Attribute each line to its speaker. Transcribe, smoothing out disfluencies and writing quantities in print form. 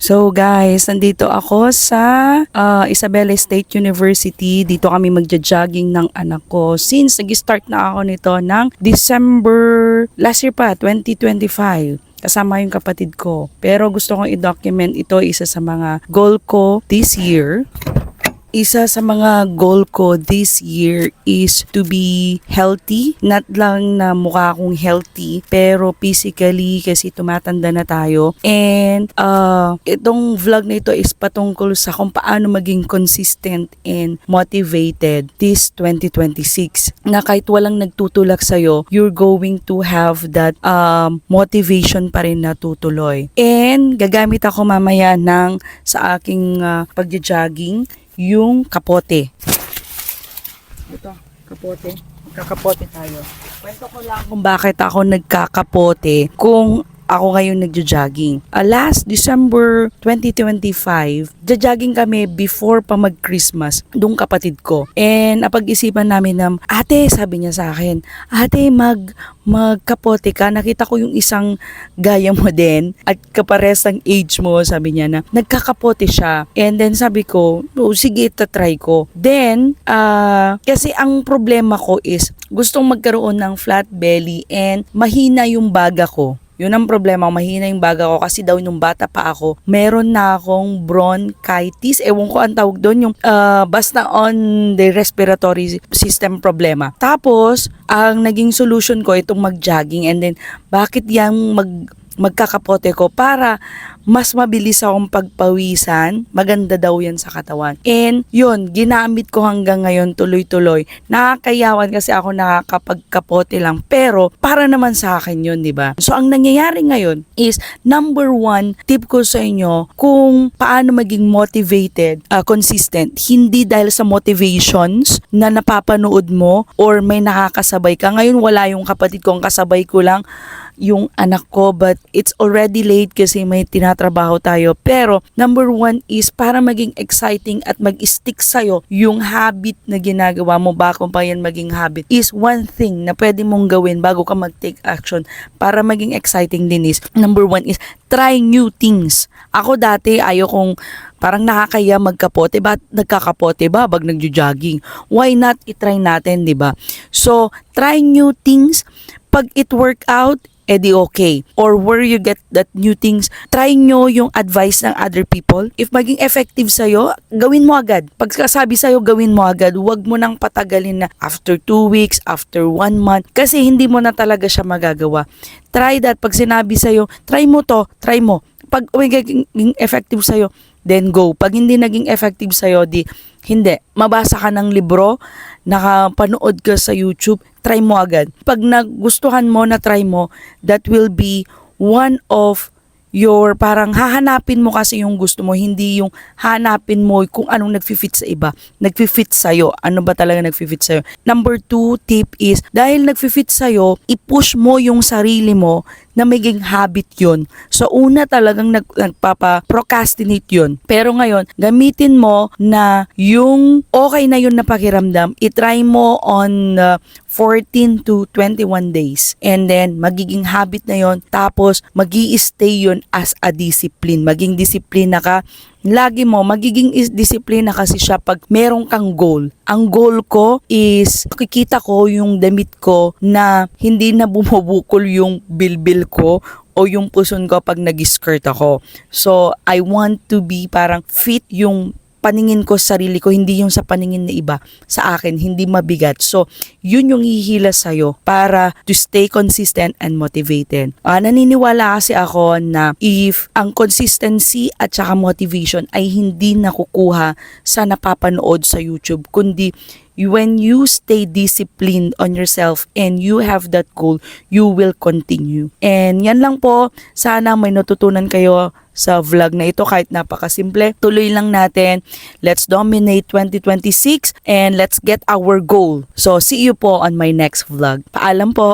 Speaker 1: So guys, nandito ako sa Isabela State University. Dito kami magja-jogging ng anak ko. Since nag-start na ako nito ng December last year pa, 2025. Kasama yung kapatid ko. Pero gusto kong i-document ito, isa sa mga goal ko this year. Isa sa mga goal ko this year is to be healthy. Not lang na mukha akong healthy, pero physically kasi tumatanda na tayo. And itong vlog na ito is patungkol sa kung paano maging consistent and motivated this 2026. Na kahit walang nagtutulak sa'yo, you're going to have that motivation pa rin na tutuloy. And gagamit ako mamaya ng sa aking pagja-jogging yung kapote. Ito, kapote. Magkakapote tayo. Kwento ko lang kung bakit ako nagkakapote kung ako ngayon nagja-jogging. Last December 2025, ja-jogging kami before pa mag-Christmas, dung kapatid ko. And napag-isipan namin na, ate, sabi niya sa akin, ate, magkapote ka. Nakita ko yung isang gaya mo din at kapares ng age mo, sabi niya na nagkakapote siya. And then sabi ko, oh, sige, try ko. Then, kasi ang problema ko is gustong magkaroon ng flat belly and mahina yung baga ko. Yun ang problema, mahina yung baga ko kasi daw nung bata pa ako, meron na akong bronchitis. Ewan ko ang tawag doon, yung basta on the respiratory system problema. Tapos, ang naging solution ko itong mag-jogging and then bakit yung magkakapote ko para mas mabilis akong pagpawisan, maganda daw yan sa katawan. And yun, ginamit ko hanggang ngayon tuloy-tuloy. Nakakayawan kasi ako nakakapagkapote lang, pero para naman sa akin yun, di ba? So ang nangyayari ngayon is, number one, tip ko sa inyo kung paano maging motivated, consistent. Hindi dahil sa motivations na napapanood mo or may nakakasabay ka. Ngayon wala yung kapatid ko, ang kasabay ko lang yung anak ko, but it's already late kasi may tinatrabaho tayo. Pero number one is para maging exciting at mag-stick sa'yo yung habit na ginagawa mo bago pa yan maging habit is one thing na pwede mong gawin bago ka mag-take action para maging exciting din is number one is try new things. Ako dati ayokong parang nakakaya magkapote. Ba't nagkakapote ba pag nagjo-jogging? Why not itry natin, di ba? So, try new things. Pag it work out, edi okay. Or where you get that new things, try nyo yung advice ng other people. If maging effective sa'yo, gawin mo agad. Pag sabi sa'yo, gawin mo agad. Huwag mo nang patagalin na after 2 weeks, after 1 month. Kasi hindi mo na talaga siya magagawa. Try that. Pag sinabi sa'yo, try mo to, try mo. Pag magiging effective sa'yo, then go. Pag hindi naging effective sa'yo, di hindi. Mabasa ka ng libro, nakapanood ka sa YouTube, try mo agad. Pag nagustuhan mo na try mo, that will be one of your parang hahanapin mo kasi yung gusto mo, hindi yung hanapin mo kung anong nagfi-fit sa iba. Nagfi-fit sa'yo. Ano ba talaga nagfi-fit sa'yo? Number 2 tip is, dahil nagfi-fit sa'yo, i-push mo yung sarili mo na maging habit yun. So, una talagang nagpapa-procrastinate yun. Pero ngayon, gamitin mo na yung okay na yun na pakiramdam, itry mo on 14 to 21 days. And then, magiging habit na yon. Tapos, magi-stay yun as a discipline. Maging disiplina ka. Lagi mo, magiging disiplina kasi siya pag meron kang goal. Ang goal ko is, nakikita ko yung damit ko na hindi na bumubukol yung bilbil ko o yung puson ko pag nag-skirt ako. So, I want to be parang fit yung paningin ko sa sarili ko, hindi yung sa paningin na iba sa akin, hindi mabigat. So, yun yung hihila sa'yo para to stay consistent and motivated. Naniniwala kasi ako na if ang consistency at saka motivation ay hindi nakukuha sa napapanood sa YouTube, kundi when you stay disciplined on yourself and you have that goal, you will continue. And yan lang po. Sana may natutunan kayo sa vlog na ito kahit napakasimple. Tuloy lang natin. Let's dominate 2026 and let's get our goal. So, see you po on my next vlog. Paalam po!